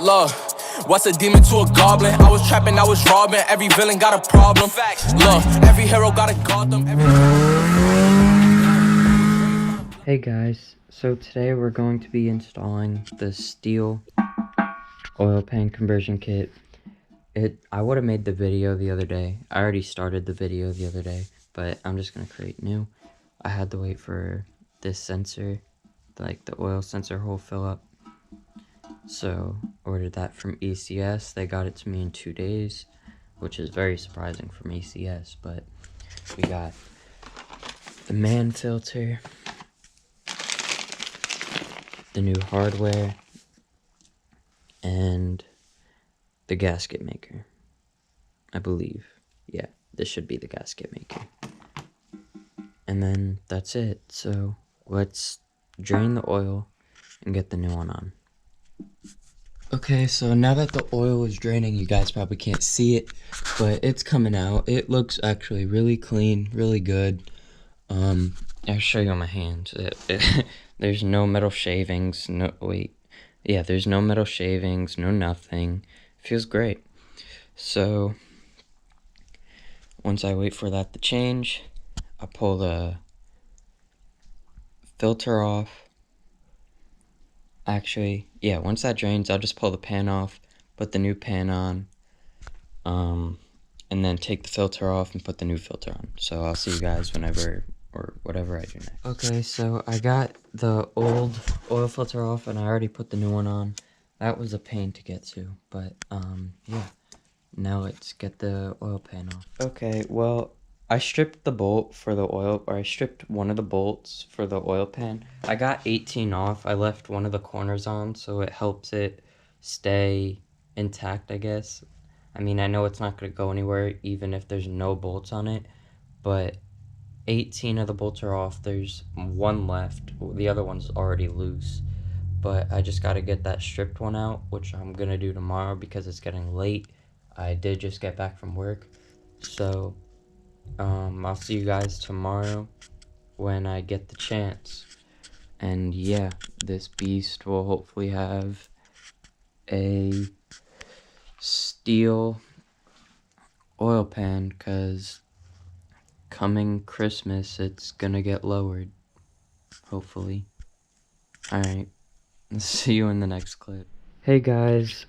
Look, what's a demon to a goblin? I was trapping, I was robbing. Every villain got a problem. Look, every hero got a Gotham. Hey guys, so today we're going to be installing the steel oil pan conversion kit. I would have made the video the other day. I already started the video the other day, but I'm just going to create new. I had to wait for this sensor, like the oil sensor hole fill up. So ordered that from ECS. They got it to me in 2 days, which is very surprising from ECS, but we got the man filter, the new hardware, and the gasket maker, I believe. Yeah, this should be the gasket maker. And then that's it. So let's drain the oil and get the new one on. Okay, so now that the oil is draining, you guys probably can't see it, but it's coming out. It looks actually really clean, really good. I'll show you on my hands. There's no metal shavings, there's no metal shavings, no nothing. It feels great. So, once I wait for that to change, I pull the filter off. Actually, yeah, once that drains, I'll just pull the pan off, put the new pan on, and then take the filter off and put the new filter on. So I'll see you guys whenever or whatever I do next. Okay, so I got the old oil filter off and I already put the new one on. That was a pain to get to, but yeah. Now let's get the oil pan off. Okay, well, I stripped the bolt for the oil, or I stripped one of the bolts for the oil pan. I got 18 off. I left one of the corners on, so it helps it stay intact, I guess. I mean, I know it's not going to go anywhere, even if there's no bolts on it, but 18 of the bolts are off. There's one left. The other one's already loose, but I just got to get that stripped one out, which I'm going to do tomorrow because it's getting late. I did just get back from work, so I'll see you guys tomorrow when I get the chance. And yeah, this beast will hopefully have a steel oil pan, because coming Christmas it's gonna get lowered, hopefully. Alright, see you in the next clip. Hey guys,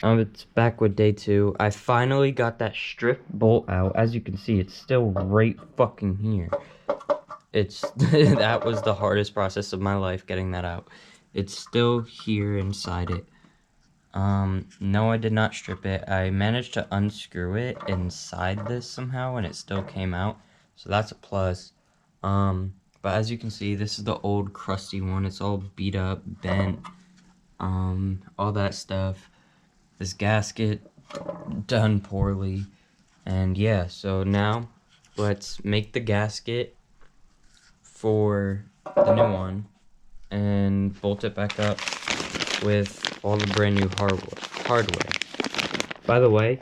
it's back with day 2. I finally got that strip bolt out. As you can see, it's still right fucking here. That was the hardest process of my life, getting that out. It's still here inside it. No, I did not strip it. I managed to unscrew it inside this somehow, and it still came out. So that's a plus. But as you can see, this is the old crusty one. It's all beat up, bent. All that stuff. This gasket done poorly. And yeah, so now let's make the gasket for the new one and bolt it back up with all the brand new hardware. By the way,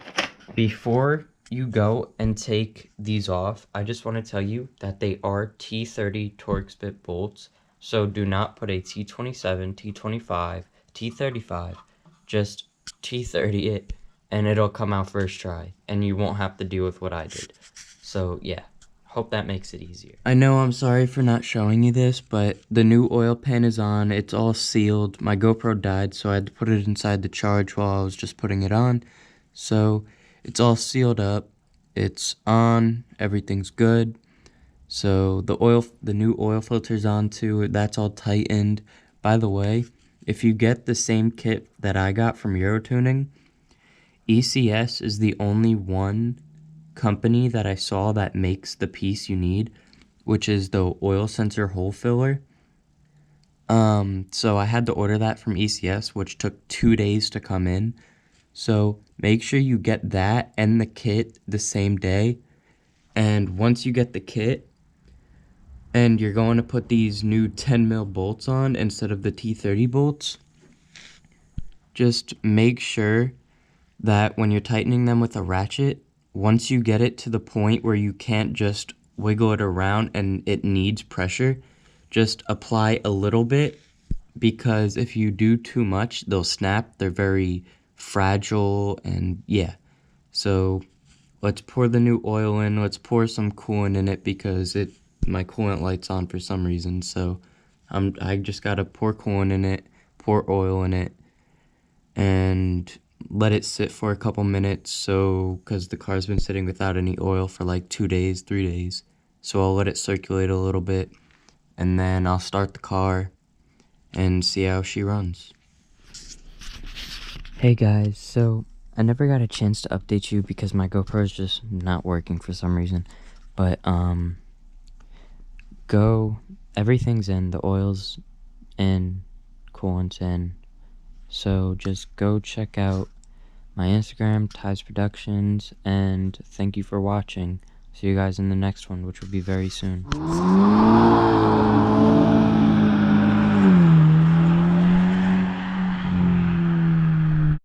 before you go and take these off, I just want to tell you that they are T30 Torx bit bolts. So do not put a T27, T25, T35, just T30 it, and it'll come out first try, and you won't have to deal with what I did. So yeah, hope that makes it easier. I know I'm sorry for not showing you this, but the new oil pan is on. It's all sealed. My GoPro died, so I had to put it inside the charge while I was just putting it on. So it's all sealed up. It's on. Everything's good. So the new oil filter's on too. That's all tightened. By the way, if you get the same kit that I got from Eurotuning, ECS is the only one company that I saw that makes the piece you need, which is the oil sensor hole filler. So I had to order that from ECS, which took 2 days to come in. So make sure you get that and the kit the same day. And once you get the kit, and you're going to put these new 10 mil bolts on instead of the T30 bolts, just make sure that when you're tightening them with a ratchet, once you get it to the point where you can't just wiggle it around and it needs pressure, just apply a little bit because if you do too much, they'll snap. They're very fragile, and yeah. So let's pour the new oil in. Let's pour some coolant in it because my coolant light's on for some reason. So I just gotta pour coolant in it, pour oil in it, and let it sit for a couple minutes. So because the car's been sitting without any oil for like 2 days, 3 days. So I'll let it circulate a little bit, and then I'll start the car and see how she runs. Hey guys, so I never got a chance to update you because my GoPro is just not working for some reason. But everything's in, the oil's in, coolant's in. So just go check out my Instagram, Ty's Productions, and thank you for watching. See you guys in the next one, which will be very soon.